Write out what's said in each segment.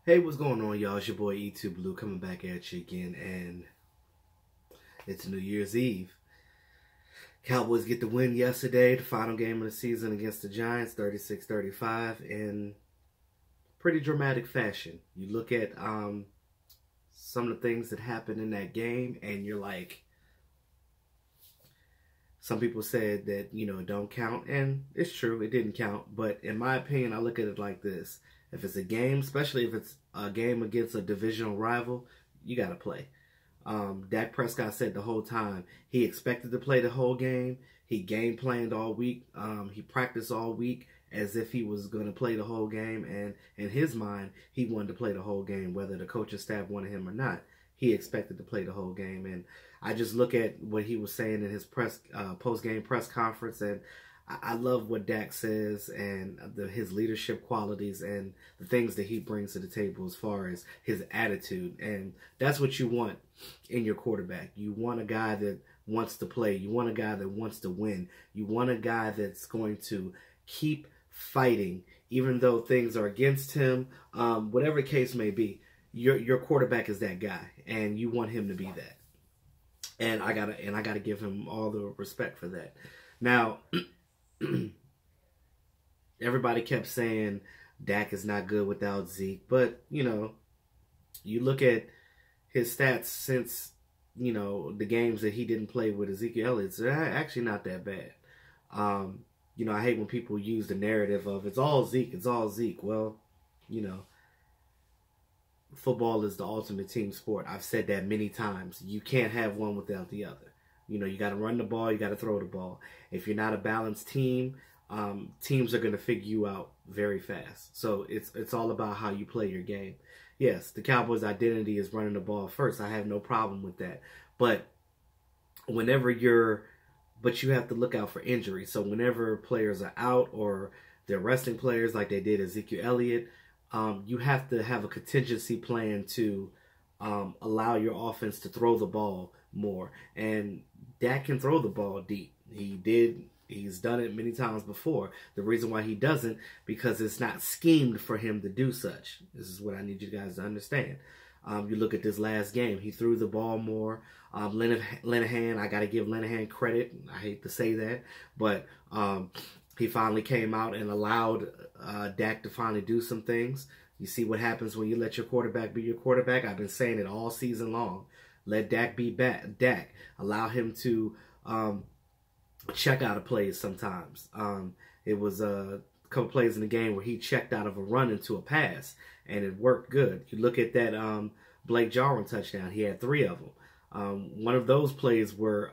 Hey, what's going on, y'all? It's your boy E2 Blue coming back at you again, and it's New Year's Eve. Cowboys get the win yesterday, the final game of the season against the Giants, 36-35, in pretty dramatic fashion. You look at some of the things that happened in that game, and you're like, some people said that, it don't count, and it's true, it didn't count, but in my opinion, I look at it like this. If it's a game, especially if it's a game against a divisional rival, you got to play. Dak Prescott said the whole time he expected to play the whole game. He game planned all week. He practiced all week as if he was going to play the whole game. And in his mind, he wanted to play the whole game, whether the coaching staff wanted him or not. He expected to play the whole game. And I just look at what he was saying in his post-game press conference, and I love what Dak says and his leadership qualities and the things that he brings to the table as far as his attitude. And that's what you want in your quarterback. You want a guy that wants to play. You want a guy that wants to win. You want a guy that's going to keep fighting even though things are against him. Whatever the case may be, your quarterback is that guy, and you want him to be that. And I gotta give him all the respect for that. Now, everybody kept saying Dak is not good without Zeke, but you look at his stats since the games that he didn't play with Ezekiel Elliott, they're actually not that bad. I hate when people use the narrative of it's all Zeke, it's all Zeke. Well, football is the ultimate team sport. I've said that many times. You can't have one without the other. You got to run the ball, you got to throw the ball. If you're not a balanced team, teams are going to figure you out very fast. So it's all about how you play your game. Yes, the Cowboys' identity is running the ball first. I have no problem with that. But you have to look out for injuries. So whenever players are out or they're resting players like they did Ezekiel Elliott, you have to have a contingency plan to allow your offense to throw the ball more. And Dak can throw the ball deep. He's done it many times before. The reason why he doesn't, because it's not schemed for him to do such. This is what I need you guys to understand. You look at this last game, he threw the ball more. Linehan, I got to give Linehan credit. I hate to say that, but he finally came out and allowed Dak to finally do some things. You see what happens when you let your quarterback be your quarterback. I've been saying it all season long. Let Dak be Dak. Allow him to check out of plays sometimes. It was a couple plays in the game where he checked out of a run into a pass, and it worked good. You look at that Blake Jarwin touchdown. He had 3 of them. One of those plays were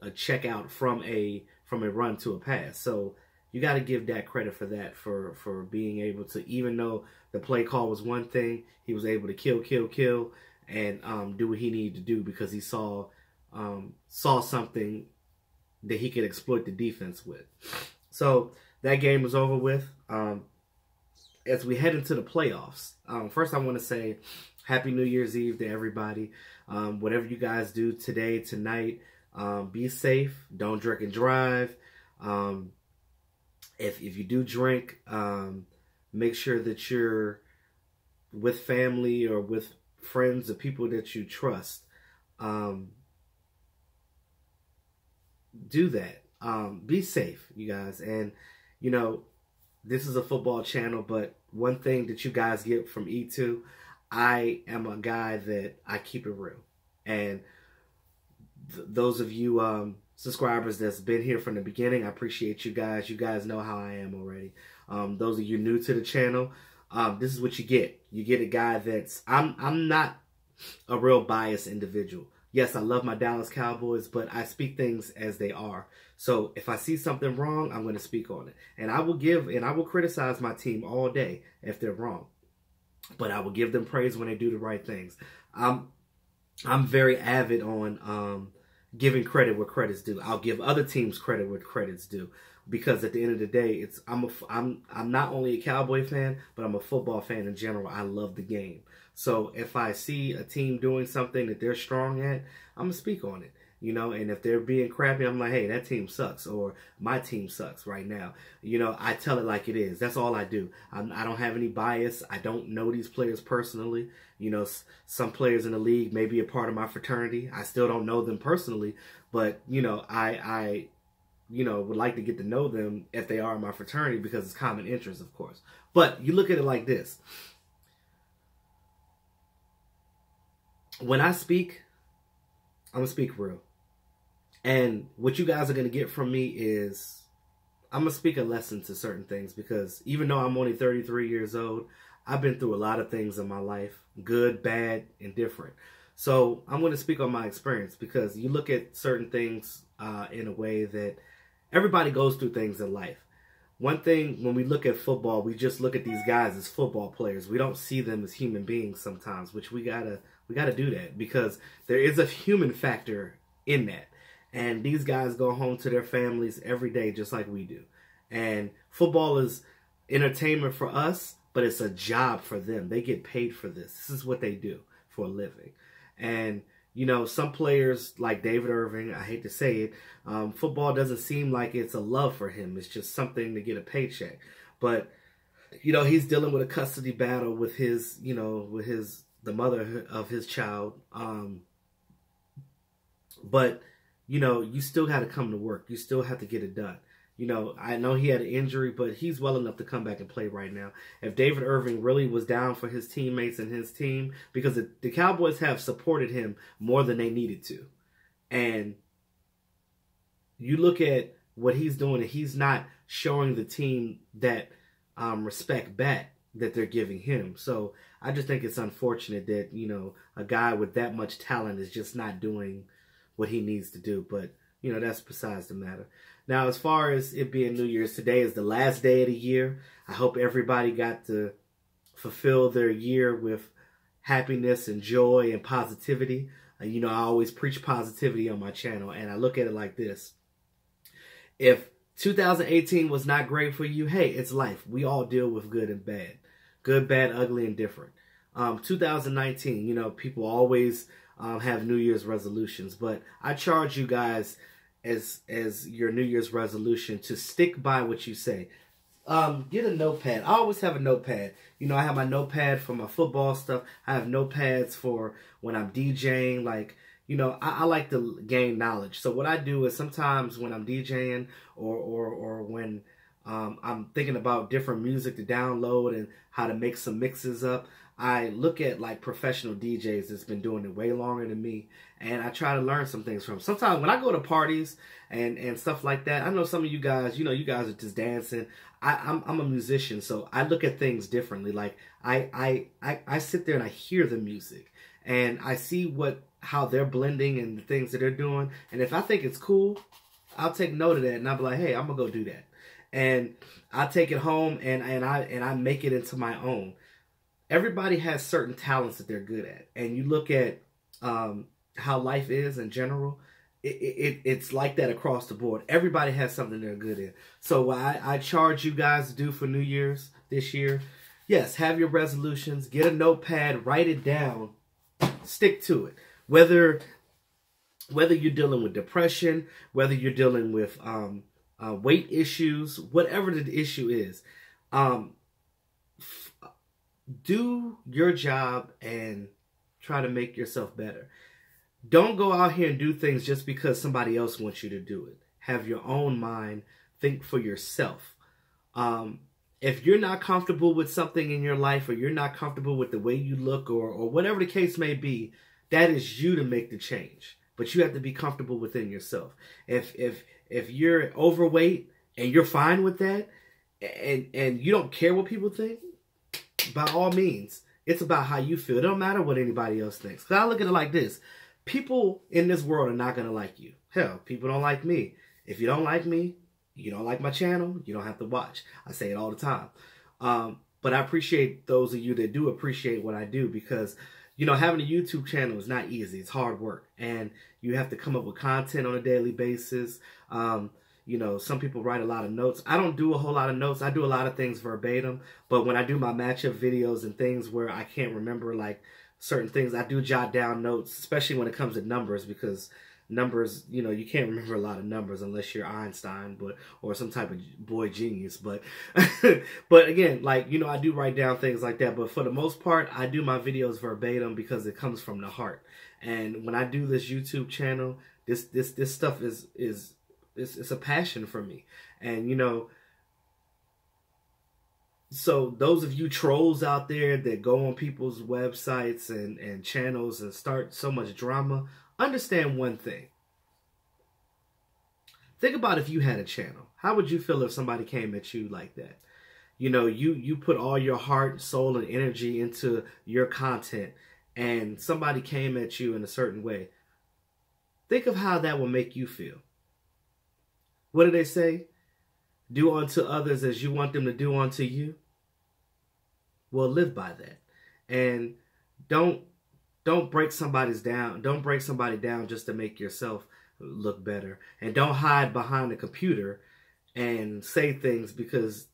a check out from a run to a pass. So you got to give Dak credit for that, for being able to, even though the play call was one thing, he was able to kill, and do what he needed to do because he saw something that he could exploit the defense with. So that game was over with. As we head into the playoffs, first I want to say Happy New Year's Eve to everybody. Whatever you guys do today, tonight, be safe. Don't drink and drive. If you do drink, make sure that you're with family or with friends or people that you trust. Do that. Be safe, you guys. And, this is a football channel, but one thing that you guys get from E2, I am a guy that I keep it real. And those of you subscribers that's been here from the beginning, I appreciate you guys. You guys know how I am already. Those of you new to the channel, this is what you get. You get a guy that's, I'm not a real biased individual. Yes, I love my Dallas Cowboys, but I speak things as they are. So if I see something wrong, I'm going to speak on it. And I will criticize my team all day if they're wrong. But I will give them praise when they do the right things. I'm very avid on giving credit where credit's due. I'll give other teams credit where credit's due, because at the end of the day, I'm not only a Cowboy fan, but I'm a football fan in general. I love the game. So if I see a team doing something that they're strong at, I'm gonna speak on it. you know, and if they're being crappy, I'm like, hey, that team sucks, or my team sucks right now. You know, I tell it like it is. That's all I do. I don't have any bias. I don't know these players personally. You know, some players in the league may be a part of my fraternity. I still don't know them personally, but, you know, I you know, would like to get to know them if they are in my fraternity because it's common interest, of course. But you look at it like this. When I speak, I'm going to speak real. And what you guys are going to get from me is I'm going to speak a lesson to certain things, because even though I'm only 33 years old, I've been through a lot of things in my life, good, bad, and different. So I'm going to speak on my experience, because you look at certain things in a way that everybody goes through things in life. One thing, when we look at football, we just look at these guys as football players. We don't see them as human beings sometimes, which we gotta do that, because there is a human factor in that. And these guys go home to their families every day just like we do. And football is entertainment for us, but it's a job for them. They get paid for this. This is what they do for a living. And you know, some players like David Irving, I hate to say it, football doesn't seem like it's a love for him. It's just something to get a paycheck. But, you know, he's dealing with a custody battle with his, you know, with the mother of his child. But, you know, you still got to come to work. You still have to get it done. You know, I know he had an injury, but he's well enough to come back and play right now. If David Irving really was down for his teammates and his team, because the Cowboys have supported him more than they needed to. And you look at what he's doing, and he's not showing the team that respect back that they're giving him. So I just think it's unfortunate that, you know, a guy with that much talent is just not doing what he needs to do. But, you know, that's besides the matter. Now, as far as it being New Year's, today is the last day of the year. I hope everybody got to fulfill their year with happiness and joy and positivity. You know, I always preach positivity on my channel, and I look at it like this. If 2018 was not great for you, hey, it's life. We all deal with good and bad. Good, bad, ugly, and different. 2019, you know, people always have New Year's resolutions, but I charge you guys as your New Year's resolution to stick by what you say. Get a notepad. I always have a notepad. You know, I have my notepad for my football stuff. I have notepads for when I'm DJing. Like, you know, I like to gain knowledge. So what I do is sometimes when I'm DJing or when I'm thinking about different music to download and how to make some mixes up, I look at like professional DJs that's been doing it way longer than me, and I try to learn some things from them. Sometimes when I go to parties and stuff like that, I know some of you guys, you know, you guys are just dancing. I'm a musician, so I look at things differently. Like I sit there and I hear the music, and I see how they're blending and the things that they're doing. And if I think it's cool, I'll take note of that, and I'll be like, hey, I'm gonna go do that. And I take it home and I make it into my own. Everybody has certain talents that they're good at, and you look at how life is in general. It's like that across the board. Everybody has something they're good at. So what I charge you guys to do for New Year's this year, yes, have your resolutions, get a notepad, write it down, stick to it. Whether you're dealing with depression, whether you're dealing with weight issues, whatever the issue is, do your job and try to make yourself better. Don't go out here and do things just because somebody else wants you to do it. Have your own mind. Think for yourself. If you're not comfortable with something in your life, or you're not comfortable with the way you look, or whatever the case may be, that is you to make the change. But you have to be comfortable within yourself. If you're overweight and you're fine with that, and you don't care what people think, by all means, it's about how you feel. It don't matter what anybody else thinks. Because I look at it like this. People in this world are not going to like you. Hell, people don't like me. If you don't like me, you don't like my channel, you don't have to watch. I say it all the time. But I appreciate those of you that do appreciate what I do, because, you know, having a YouTube channel is not easy. It's hard work. And you have to come up with content on a daily basis. You know, some people write a lot of notes. I don't do a whole lot of notes. I do a lot of things verbatim. But when I do my matchup videos and things where I can't remember, like, certain things, I do jot down notes, especially when it comes to numbers, because numbers, you know, you can't remember a lot of numbers unless you're Einstein, or some type of boy genius. But but again, like, you know, I do write down things like that. But for the most part, I do my videos verbatim because it comes from the heart. And when I do this YouTube channel, this stuff is it's a passion for me. And, you know, so those of you trolls out there that go on people's websites and channels and start so much drama, understand one thing. Think about if you had a channel. How would you feel if somebody came at you like that? You know, you put all your heart, soul, and energy into your content, and somebody came at you in a certain way. Think of how that will make you feel. What do they say? Do unto others as you want them to do unto you. Well, live by that. And don't break somebody's down. Don't break somebody down just to make yourself look better. And don't hide behind the computer and say things because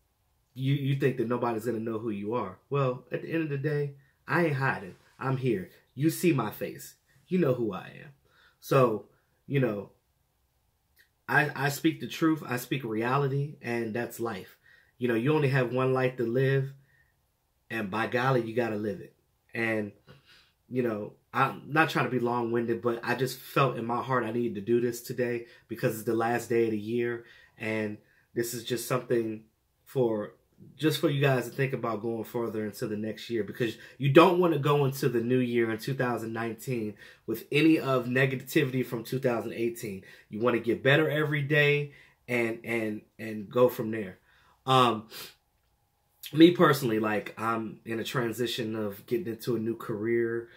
you think that nobody's going to know who you are. Well, at the end of the day, I ain't hiding. I'm here. You see my face. You know who I am. So, you know, I speak the truth, I speak reality, and that's life. You know, you only have one life to live, and by golly, you got to live it. And, you know, I'm not trying to be long-winded, but I just felt in my heart I needed to do this today because it's the last day of the year, and this is just something for you guys to think about going further into the next year, because you don't want to go into the new year in 2019 with any of negativity from 2018. You want to get better every day and go from there. Me personally, like, I'm in a transition of getting into a new career.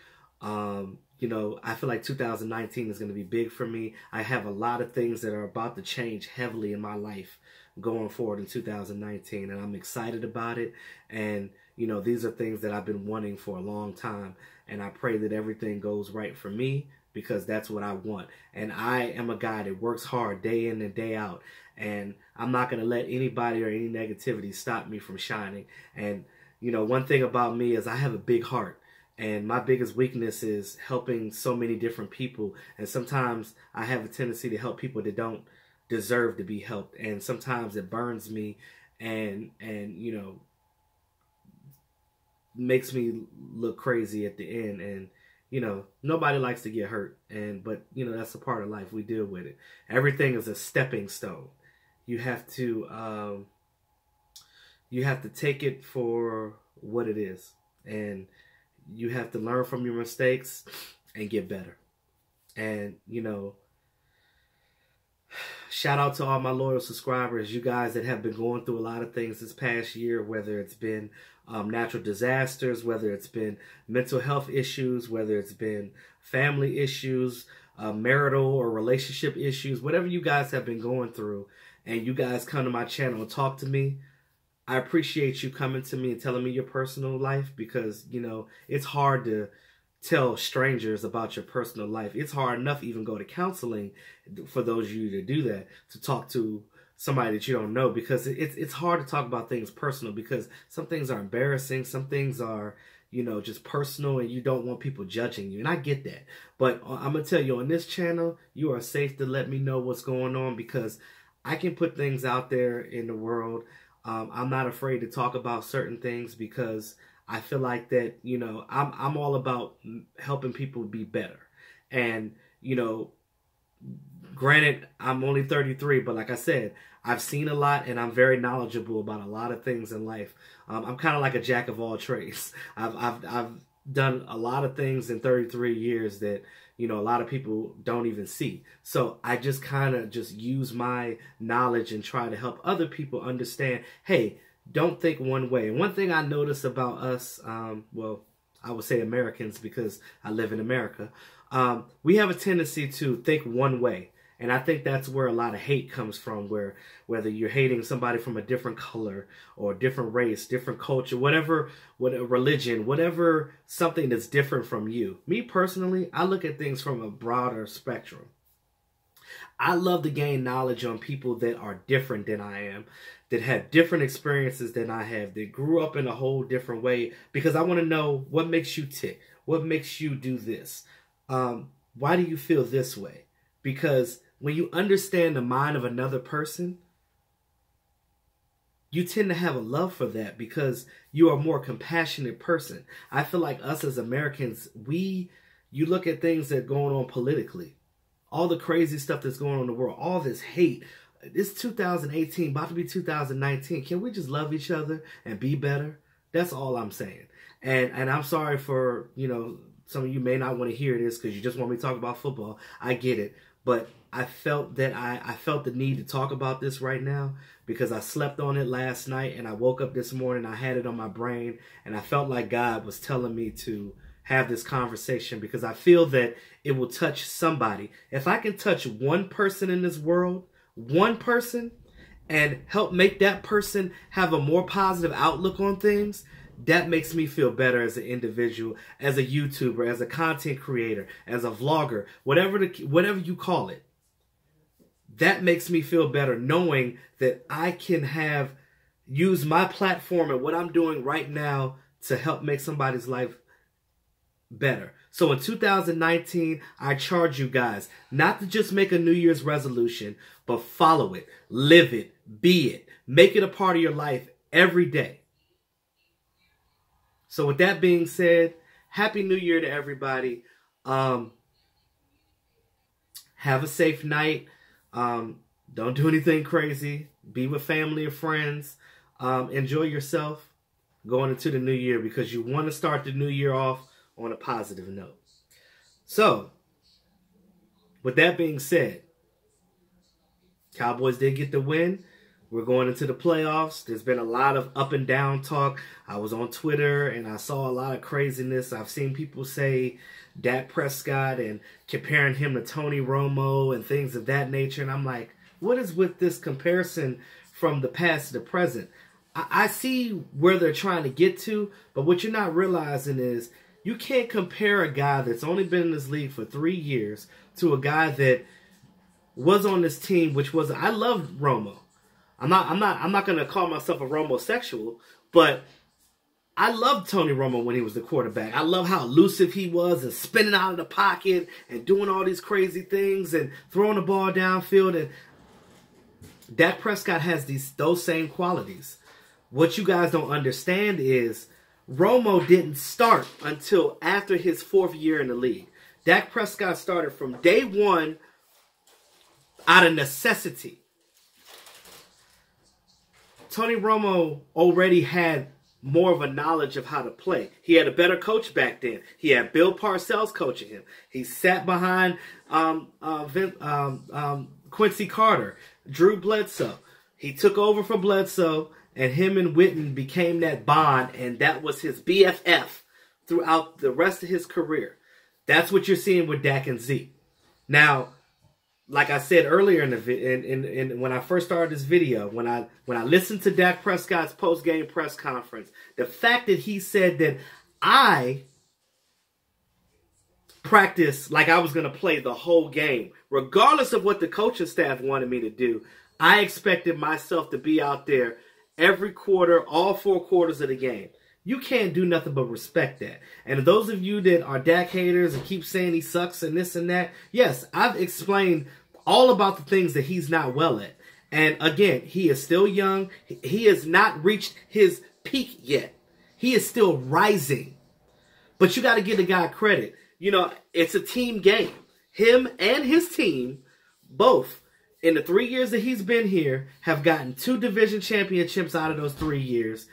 You know, I feel like 2019 is going to be big for me. I have a lot of things that are about to change heavily in my life going forward in 2019, and I'm excited about it. And, you know, these are things that I've been wanting for a long time, and I pray that everything goes right for me because that's what I want. And I am a guy that works hard day in and day out, and I'm not going to let anybody or any negativity stop me from shining. And, you know, one thing about me is I have a big heart. And my biggest weakness is helping so many different people. And sometimes I have a tendency to help people that don't deserve to be helped. And sometimes it burns me and you know, makes me look crazy at the end. And, you know, nobody likes to get hurt. But, you know, that's a part of life. We deal with it. Everything is a stepping stone. You have to take it for what it is. And you have to learn from your mistakes and get better. And, you know, shout out to all my loyal subscribers, you guys that have been going through a lot of things this past year, whether it's been natural disasters, whether it's been mental health issues, whether it's been family issues, marital or relationship issues, whatever you guys have been going through, and you guys come to my channel and talk to me. I appreciate you coming to me and telling me your personal life, because, you know, it's hard to tell strangers about your personal life. It's hard enough even go to counseling for those of you to do that, to talk to somebody that you don't know, because it's hard to talk about things personal, because some things are embarrassing, some things are, you know, just personal, and you don't want people judging you. And I get that. But I'm going to tell you, on this channel, you are safe to let me know what's going on, because I can put things out there in the world. I'm not afraid to talk about certain things because I feel like that, you know, I'm all about helping people be better. And, you know, granted, I'm only 33, but like I said, I've seen a lot and I'm very knowledgeable about a lot of things in life. I'm kind of like a jack of all trades. I've done a lot of things in 33 years that, you know, a lot of people don't even see. So I just kind of just use my knowledge and try to help other people understand, hey, don't think one way. And one thing I notice about us, well, I would say Americans because I live in America, we have a tendency to think one way. And I think that's where a lot of hate comes from, where whether you're hating somebody from a different color or different race, different culture, whatever religion, whatever, something that's different from you. Me personally, I look at things from a broader spectrum. I love to gain knowledge on people that are different than I am, that have different experiences than I have, that grew up in a whole different way, because I want to know what makes you tick, what makes you do this, why do you feel this way? because when you understand the mind of another person, you tend to have a love for that because you are a more compassionate person. I feel like us as Americans, you look at things that are going on politically, all the crazy stuff that's going on in the world, all this hate. It's 2018, about to be 2019. Can we just love each other and be better? That's all I'm saying. And I'm sorry for, some of you may not want to hear this because you just want me to talk about football. I get it. But I felt that I felt the need to talk about this right now because I slept on it last night and I woke up this morning, I had it on my brain, and I felt like God was telling me to have this conversation because I feel that it will touch somebody. If I can touch one person in this world, one person, and help make that person have a more positive outlook on things, that makes me feel better as an individual, as a YouTuber, as a content creator, as a vlogger, whatever you call it. That makes me feel better knowing that I can use my platform and what I'm doing right now to help make somebody's life better. So in 2019, I charge you guys not to just make a New Year's resolution, but follow it, live it, be it, make it a part of your life every day. So with that being said, Happy New Year to everybody. Have a safe night. Don't do anything crazy. Be with family or friends. Enjoy yourself going into the new year because you want to start the new year off on a positive note. So, with that being said, Cowboys did get the win. We're going into the playoffs. There's been a lot of up and down talk. I was on Twitter and I saw a lot of craziness. I've seen people say Dak Prescott and comparing him to Tony Romo and things of that nature. And I'm like, what is with this comparison from the past to the present? I see where they're trying to get to, but what you're not realizing is you can't compare a guy that's only been in this league for 3 years to a guy that was on this team, which was, I love Romo. I'm not going to call myself a Romo-sexual, but I loved Tony Romo when he was the quarterback. I love how elusive he was and spinning out of the pocket and doing all these crazy things and throwing the ball downfield. And Dak Prescott has those same qualities. What you guys don't understand is Romo didn't start until after his 4th year in the league. Dak Prescott started from day one out of necessity. Tony Romo already had more of a knowledge of how to play. He had a better coach back then. He had Bill Parcells coaching him. He sat behind Quincy Carter, Drew Bledsoe. He took over for Bledsoe, and him and Witten became that bond, and that was his BFF throughout the rest of his career. That's what you're seeing with Dak and Zeke. Now, like I said earlier when I first started this video, when I listened to Dak Prescott's post-game press conference, the fact that he said that I practiced like I was going to play the whole game, regardless of what the coaching staff wanted me to do, I expected myself to be out there every quarter, all 4 quarters of the game. You can't do nothing but respect that. And those of you that are Dak haters and keep saying he sucks and this and that, yes, I've explained all about the things that he's not well at. And again, he is still young. He has not reached his peak yet. He is still rising. But you got to give the guy credit. It's a team game. Him and his team, both, in the 3 years that he's been here, have gotten 2 division championships out of those 3 years.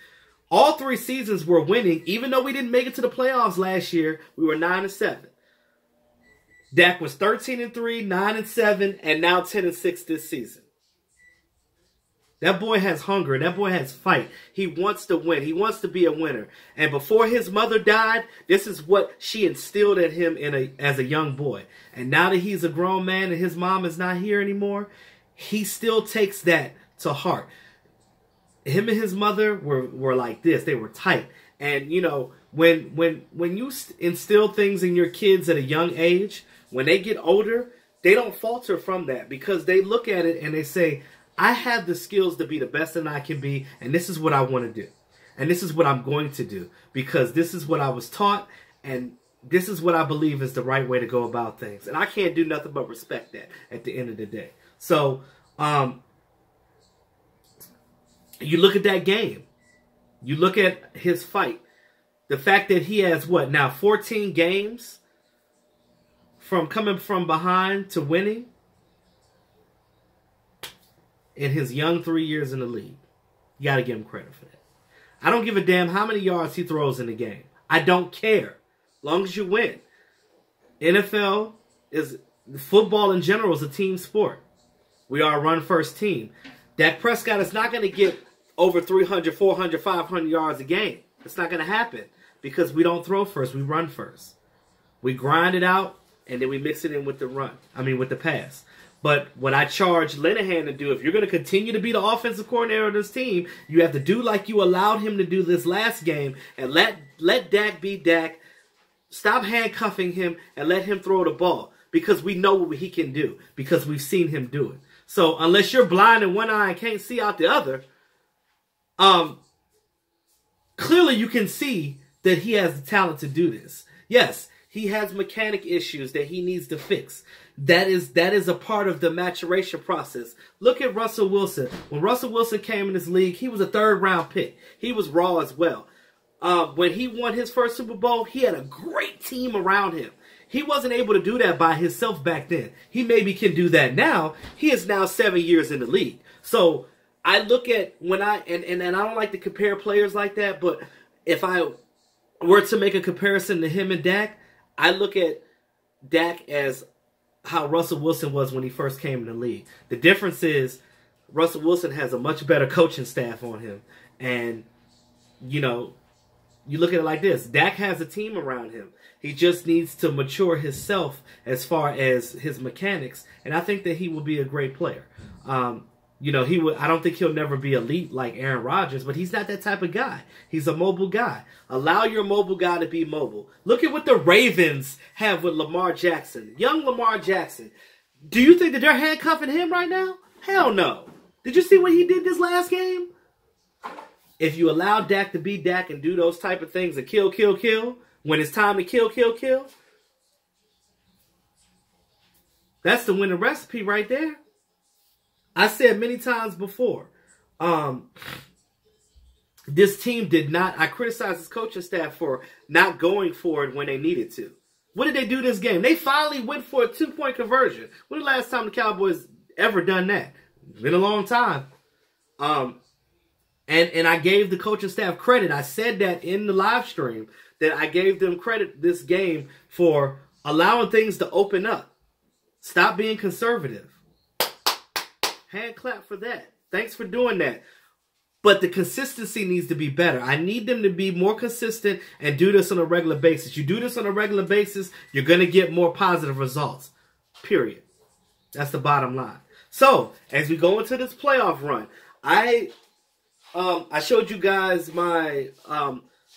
All 3 seasons were winning. Even though we didn't make it to the playoffs last year, we were 9-7. Dak was 13-3, 9-7, and now 10-6 this season. That boy has hunger. That boy has fight. He wants to win. He wants to be a winner. And before his mother died, this is what she instilled in him as a young boy. And now that he's a grown man and his mom is not here anymore, he still takes that to heart. Him and his mother were like this. They were tight. And, when you instill things in your kids at a young age, when they get older, they don't falter from that because they look at it and they say, I have the skills to be the best that I can be, and this is what I want to do. And this is what I'm going to do because this is what I was taught, and this is what I believe is the right way to go about things. And I can't do nothing but respect that at the end of the day. So, you look at that game. You look at his fight. The fact that he has, 14 games from coming from behind to winning in his young 3 years in the league. You got to give him credit for that. I don't give a damn how many yards he throws in the game. I don't care. As long as you win. Football in general is a team sport. We are a run-first team. Dak Prescott is not going to get over 300, 400, 500 yards a game. It's not going to happen because we don't throw first. We run first. We grind it out, and then we mix it in with the pass. But what I charge Linehan to do, if you're going to continue to be the offensive coordinator of this team, you have to do like you allowed him to do this last game and let Dak be Dak. Stop handcuffing him and let him throw the ball because we know what he can do because we've seen him do it. So unless you're blind in one eye and can't see out the other, clearly you can see that he has the talent to do this. Yes, he has mechanic issues that he needs to fix. That is a part of the maturation process. Look at Russell Wilson. When Russell Wilson came in this league, he was a third-round pick. He was raw as well. When he won his first Super Bowl, he had a great team around him. He wasn't able to do that by himself back then. He maybe can do that now. He is now 7 years in the league. So I look at and I don't like to compare players like that, but if I were to make a comparison to him and Dak, I look at Dak as how Russell Wilson was when he first came in the league. The difference is Russell Wilson has a much better coaching staff on him. And, you look at it like this. Dak has a team around him. He just needs to mature himself as far as his mechanics. And I think that he will be a great player. I don't think he'll never be elite like Aaron Rodgers, but he's not that type of guy. He's a mobile guy. Allow your mobile guy to be mobile. Look at what the Ravens have with Lamar Jackson. Young Lamar Jackson. Do you think that they're handcuffing him right now? Hell no. Did you see what he did this last game? If you allow Dak to be Dak and do those type of things and kill, when it's time to kill, that's the winning recipe right there. I said many times before, this team did not, I criticized his coaching staff for not going for it when they needed to. What did they do this game? They finally went for a 2-point conversion. When the last time the Cowboys ever done that? It's been a long time. And I gave the coaching staff credit. I said that in the live stream, that I gave them credit this game for allowing things to open up. Stop being conservative. Hand clap for that. Thanks for doing that. But the consistency needs to be better. I need them to be more consistent and do this on a regular basis. You do this on a regular basis, you're going to get more positive results. Period. That's the bottom line. So, as we go into this playoff run, I showed you guys my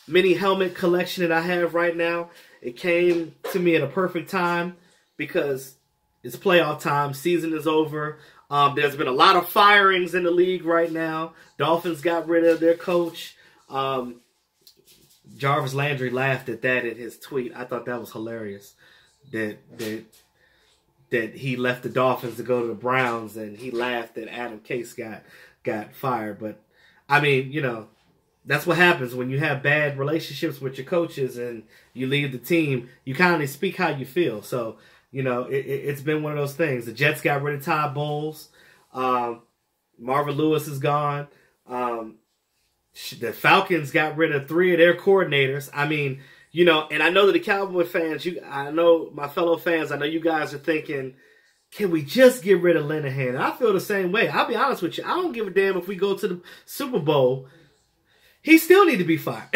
mini helmet collection that I have right now. It came to me at a perfect time because it's playoff time. Season is over. There's been a lot of firings in the league right now. Dolphins got rid of their coach. Jarvis Landry laughed at that in his tweet. I thought that was hilarious. That he left the Dolphins to go to the Browns, and he laughed that Adam Case got fired. But I mean, that's what happens when you have bad relationships with your coaches and you leave the team. You kind of speak how you feel. So, it's been one of those things. The Jets got rid of Todd Bowles. Marvin Lewis is gone. The Falcons got rid of 3 of their coordinators. I mean, and I know that the Cowboy fans, I know my fellow fans, I know you guys are thinking, can we just get rid of Linehan? And I feel the same way. I'll be honest with you. I don't give a damn if we go to the Super Bowl. He still need to be fired.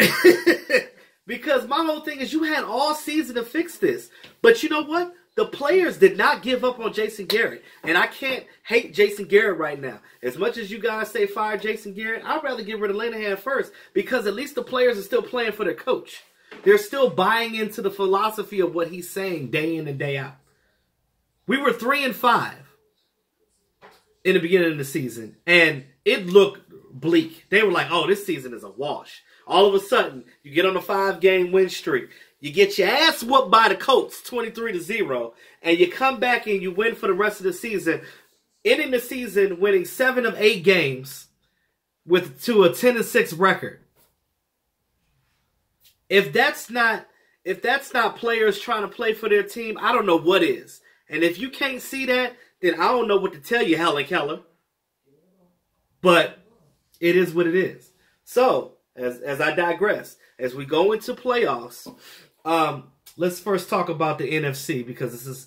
Because my whole thing is you had all season to fix this. But you know what? The players did not give up on Jason Garrett. And I can't hate Jason Garrett right now. As much as you guys say fire Jason Garrett, I'd rather get rid of Linehan first. Because at least the players are still playing for their coach. They're still buying into the philosophy of what he's saying day in and day out. We were 3-5 in the beginning of the season. And it looked bleak. They were like, oh, this season is a wash. All of a sudden, you get on a 5-game win streak. You get your ass whooped by the Colts 23-0, and you come back and you win for the rest of the season, ending the season winning 7 of 8 games to a 10-6 record. If that's not players trying to play for their team, I don't know what is. And if you can't see that, then I don't know what to tell you, Helen Keller. But it is what it is. So, as I digress, as we go into playoffs, let's first talk about the NFC, because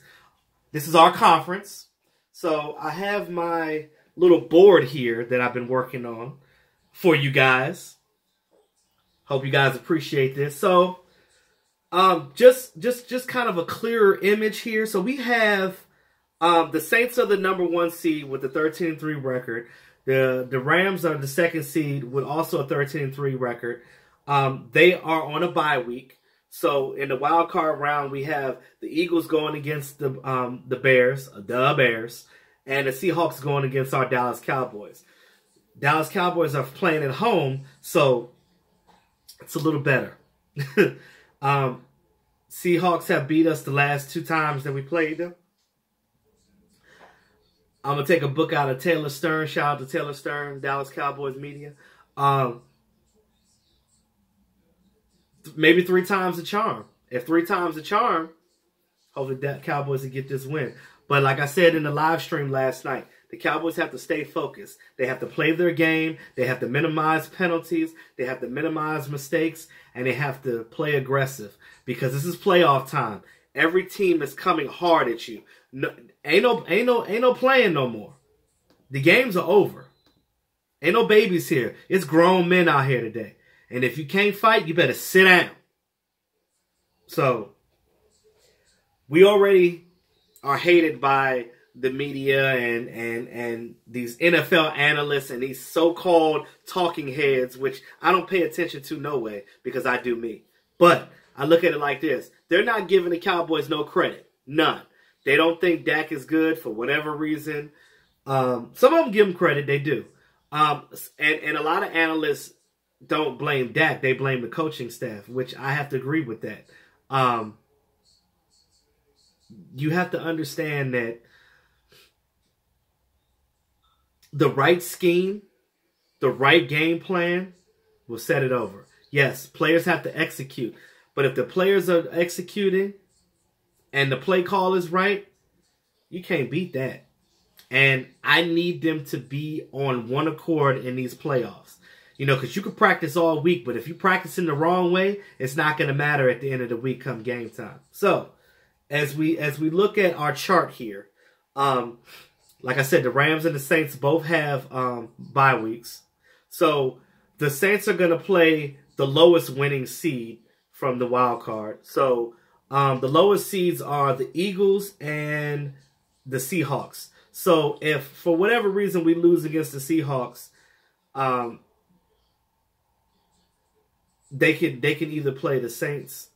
this is our conference. So I have my little board here that I've been working on for you guys. Hope you guys appreciate this. So just kind of a clearer image here. So we have the Saints are the number 1 seed with a 13-3 record. The Rams are the 2nd seed with also a 13-3 record. They are on a bye week. So in the wild card round, we have the Eagles going against the Bears, and the Seahawks going against our Dallas Cowboys. Dallas Cowboys are playing at home, so it's a little better. Seahawks have beat us the last 2 times that we played them. I'm going to take a book out of Taylor Stern. Shout out to Taylor Stern, Dallas Cowboys media. Maybe 3 times the charm. If 3 times the charm, hopefully the Cowboys will get this win. But like I said in the live stream last night, the Cowboys have to stay focused. They have to play their game. They have to minimize penalties. They have to minimize mistakes. And they have to play aggressive. Because this is playoff time. Every team is coming hard at you. No, ain't no playing no more. The games are over. Ain't no babies here. It's grown men out here today. And if you can't fight, you better sit down. So, we already are hated by the media and these NFL analysts and these so-called talking heads, which I don't pay attention to no way because I do me. But I look at it like this. They're not giving the Cowboys no credit. None. They don't think Dak is good for whatever reason. Some of them give him credit. They do. And a lot of analysts don't blame Dak. They blame the coaching staff, which I have to agree with that. You have to understand that the right scheme, the right game plan will set it over. Yes, players have to execute. But if the players are executing and the play call is right, you can't beat that. And I need them to be on one accord in these playoffs. You know, because you can practice all week, but if you practice in the wrong way, it's not going to matter at the end of the week come game time. So, as we look at our chart here, like I said, the Rams and the Saints both have bye weeks. So, the Saints are going to play the lowest winning seed from the wild card. So, the lowest seeds are the Eagles and the Seahawks. So, if for whatever reason we lose against the Seahawks, they can either play the Saints.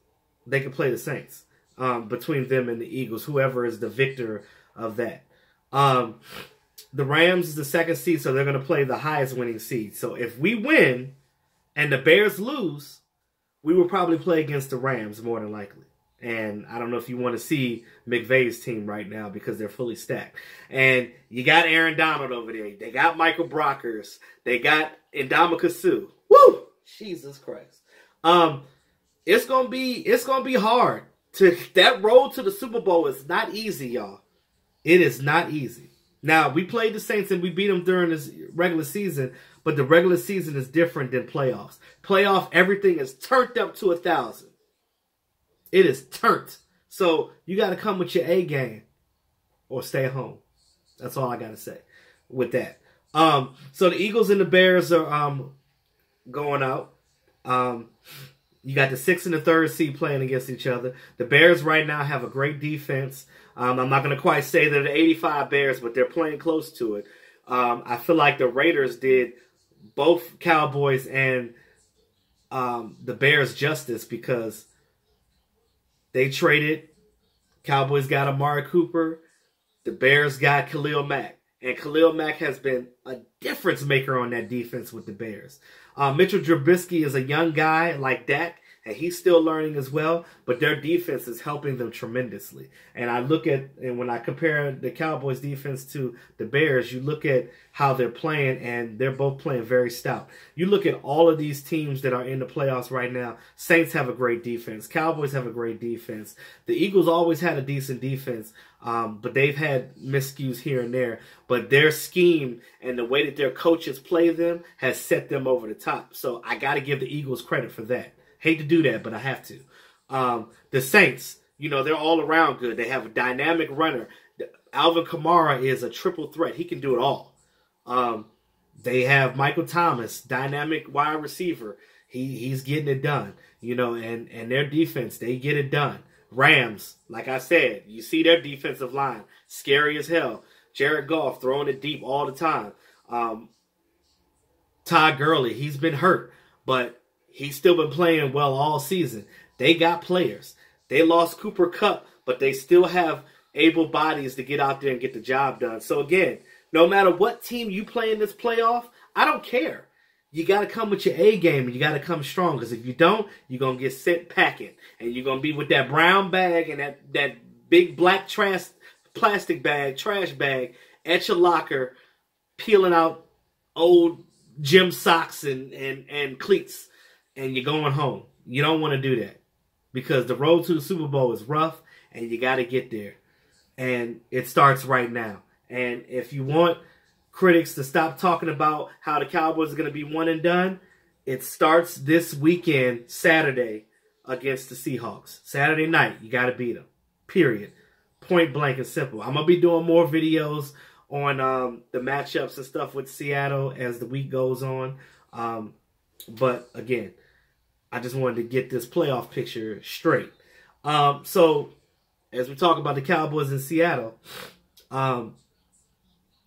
They can play the Saints between them and the Eagles, whoever is the victor of that. The Rams is the 2nd seed, so they're going to play the highest winning seed. So if we win and the Bears lose, we will probably play against the Rams more than likely. And I don't know if you want to see McVay's team right now because they're fully stacked. And you got Aaron Donald over there. They got Michael Brockers. They got Ndamukong Suh. Woo! Jesus Christ. It's gonna be hard. That road to the Super Bowl is not easy, y'all. It is not easy. Now, we played the Saints and we beat them during this regular season, but the regular season is different than playoffs. Playoff, everything is turned up to 1,000. It is turned. So, you got to come with your A game or stay home. That's all I got to say with that. So, the Eagles and the Bears are going out. You got the 6th and the 3rd seed playing against each other. The Bears right now have a great defense. I'm not going to quite say they're the 85 Bears, but they're playing close to it. I feel like the Raiders did both Cowboys and the Bears justice because they traded. Cowboys got Amari Cooper. The Bears got Khalil Mack. And Khalil Mack has been a difference maker on that defense with the Bears. Mitchell Trubisky is a young guy like Dak, and he's still learning as well, but their defense is helping them tremendously. And when I compare the Cowboys defense to the Bears, you look at how they're playing, and they're both playing very stout. You look at all of these teams that are in the playoffs right now. Saints have a great defense. Cowboys have a great defense. The Eagles always had a decent defense, but they've had miscues here and there. But their scheme and the way that their coaches play them has set them over the top. So I got to give the Eagles credit for that. Hate to do that, but I have to. The Saints, they're all around good. They have a dynamic runner. Alvin Kamara is a triple threat. He can do it all. They have Michael Thomas, dynamic wide receiver. He's getting it done. And their defense, they get it done. Rams, like I said, you see their defensive line, scary as hell. Jared Goff throwing it deep all the time. Todd Gurley, he's been hurt, but he's still been playing well all season. They got players. They lost Cooper Kupp, but they still have able bodies to get out there and get the job done. So again, no matter what team you play in this playoff, I don't care. You got to come with your A game, and you got to come strong, because if you don't, you're going to get sent packing. And you're going to be with that brown bag and that big black plastic bag, trash bag, at your locker, peeling out old gym socks and cleats, and you're going home. You don't want to do that, because the road to the Super Bowl is rough, and you got to get there. And it starts right now. And if you want critics to stop talking about how the Cowboys are going to be one and done, it starts this weekend, Saturday, against the Seahawks. Saturday night, you got to beat them. Period. Point blank and simple. I'm going to be doing more videos on the matchups and stuff with Seattle as the week goes on. But again, I just wanted to get this playoff picture straight. So, as we talk about the Cowboys in Seattle,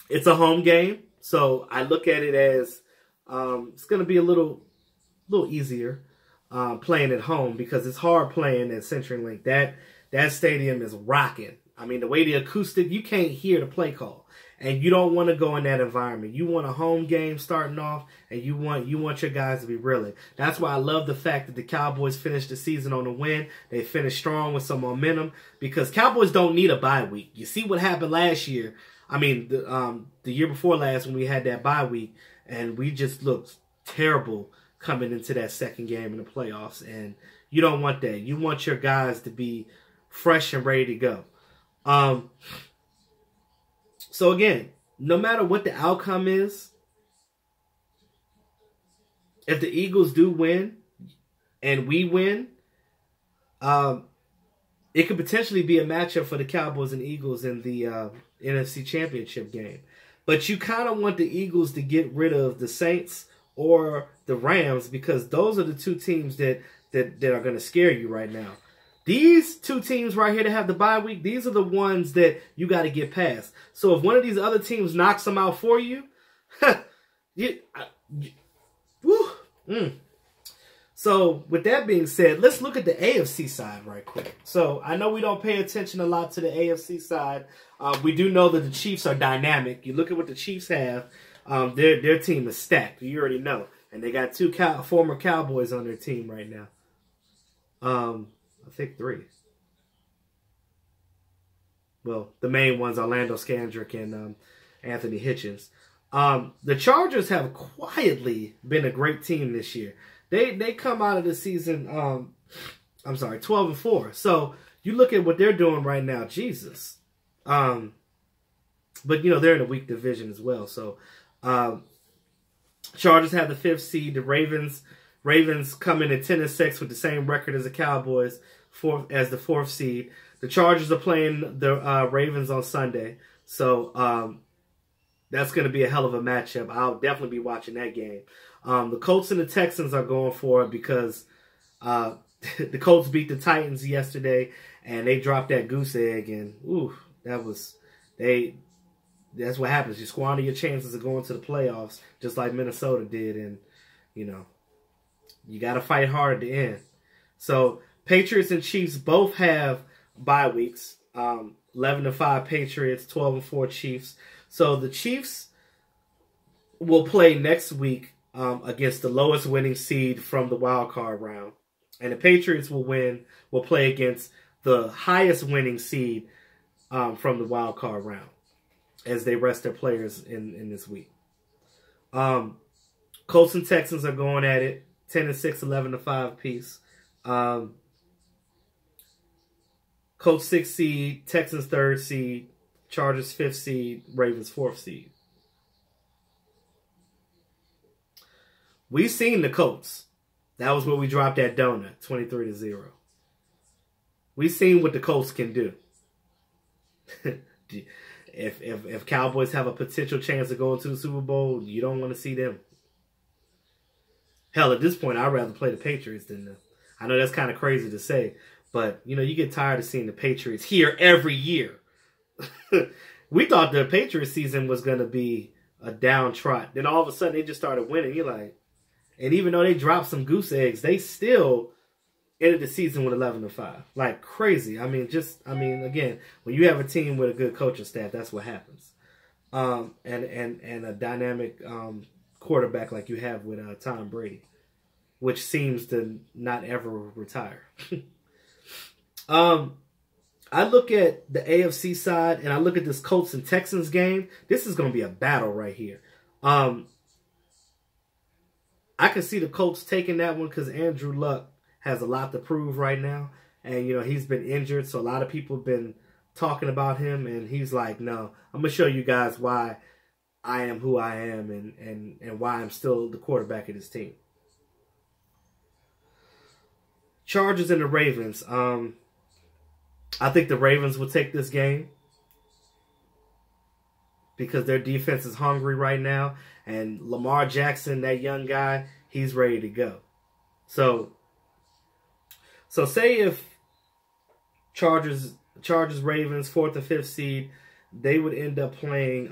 it's a home game, so I look at it as it's going to be a little easier playing at home, because it's hard playing at CenturyLink. That stadium is rocking. I mean, the way the acoustic, you can't hear the play call, and you don't want to go in that environment. You want a home game starting off, and you want your guys to be reeling. That's why I love the fact that the Cowboys finished the season on a win. They finished strong with some momentum, because Cowboys don't need a bye week. You see what happened last year. I mean, the year before last, when we had that bye week, and we just looked terrible coming into that second game in the playoffs. And you don't want that. You want your guys to be fresh and ready to go. So again, no matter what the outcome is, if the Eagles do win and we win, it could potentially be a matchup for the Cowboys and Eagles in the NFC Championship game. But you kind of want the Eagles to get rid of the Saints or the Rams, because those are the two teams that are going to scare you right now. These two teams right here that have the bye week, these are the ones that you got to get past. So if one of these other teams knocks them out for you, So with that being said, let's look at the AFC side right quick. So I know we don't pay attention a lot to the AFC side. We do know that the Chiefs are dynamic. You look at what the Chiefs have. Their team is stacked. You already know. And they got two former Cowboys on their team right now. I think 3. Well, the main ones, Orlando Scandrick and Anthony Hitchens. The Chargers have quietly been a great team this year. They come out of the season, 12-4. So you look at what they're doing right now, Jesus. But they're in a weak division as well. So Chargers have the 5th seed. The Ravens come in at 10-6 with the same record as the Cowboys, as the 4th seed. The Chargers are playing the Ravens on Sunday. So that's going to be a hell of a matchup. I'll definitely be watching that game. The Colts and the Texans are going for it, because the Colts beat the Titans yesterday, and they dropped that goose egg, and that's what happens. You squander your chances of going to the playoffs, just like Minnesota did, and you got to fight hard at the end. So Patriots and Chiefs both have bye weeks. 11-5 Patriots, 12-4 Chiefs. So the Chiefs will play next week against the lowest winning seed from the wild card round. And the Patriots will play against the highest winning seed from the wild card round as they rest their players in this week. Colts and Texans are going at it 10-6, 11-5 piece. Colts 6th seed, Texans 3rd seed, Chargers 5th seed, Ravens 4th seed. We've seen the Colts. That was where we dropped that donut, 23-0. We've seen what the Colts can do. If Cowboys have a potential chance of going to the Super Bowl, you don't want to see them. Hell, at this point, I'd rather play the Patriots than them. I know that's kind of crazy to say, but you know, you get tired of seeing the Patriots here every year. We thought the Patriots season was going to be a downtrot. Then all of a sudden, they just started winning. You're like, and even though they dropped some goose eggs, they still ended the season with 11-5. Like crazy. I mean, again, when you have a team with a good coaching staff, that's what happens. And a dynamic quarterback like you have with Tom Brady, which seems to not ever retire. I look at the AFC side, and I look at this Colts and Texans game. This is going to be a battle right here. I can see the Colts taking that one because Andrew Luck has a lot to prove right now. And, you know, he's been injured, so a lot of people have been talking about him. And he's like, no, I'm going to show you guys why I am who I am and why I'm still the quarterback of this team. Chargers and the Ravens. I think the Ravens will take this game because their defense is hungry right now. And Lamar Jackson, that young guy, he's ready to go. So say if Chargers, Ravens, 4th or 5th seed, they would end up playing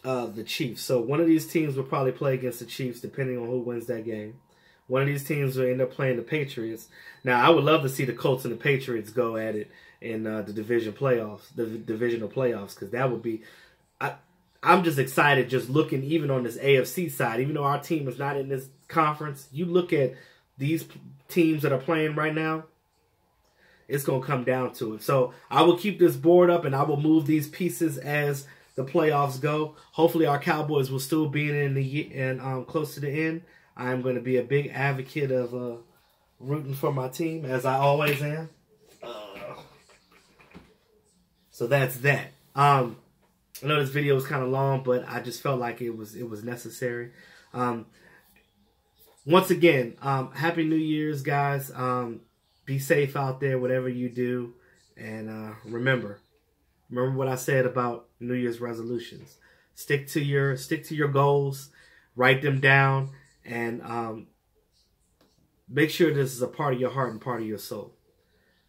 the Chiefs. So one of these teams will probably play against the Chiefs, depending on who wins that game. One of these teams will end up playing the Patriots. Now, I would love to see the Colts and the Patriots go at it in the divisional playoffs, because that would be. I'm just excited just looking even on this AFC side, even though our team is not in this conference. You look at these teams that are playing right now, it's going to come down to it. So I will keep this board up and I will move these pieces as the playoffs go. Hopefully our Cowboys will still be close to the end. I'm going to be a big advocate of rooting for my team, as I always am. So that's that. I know this video was kind of long, but I just felt like it was necessary. Once again, Happy New Year's, guys. Be safe out there, whatever you do. And remember what I said about New Year's resolutions. Stick to your goals. Write them down. And make sure this is a part of your heart and part of your soul.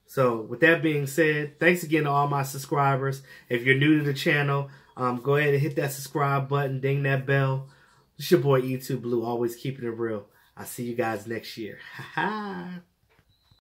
So with that being said, thanks again to all my subscribers. If you're new to the channel, go ahead and hit that subscribe button, ding that bell. It's your boy E2 Blue, always keeping it real. I'll see you guys next year. Ha ha.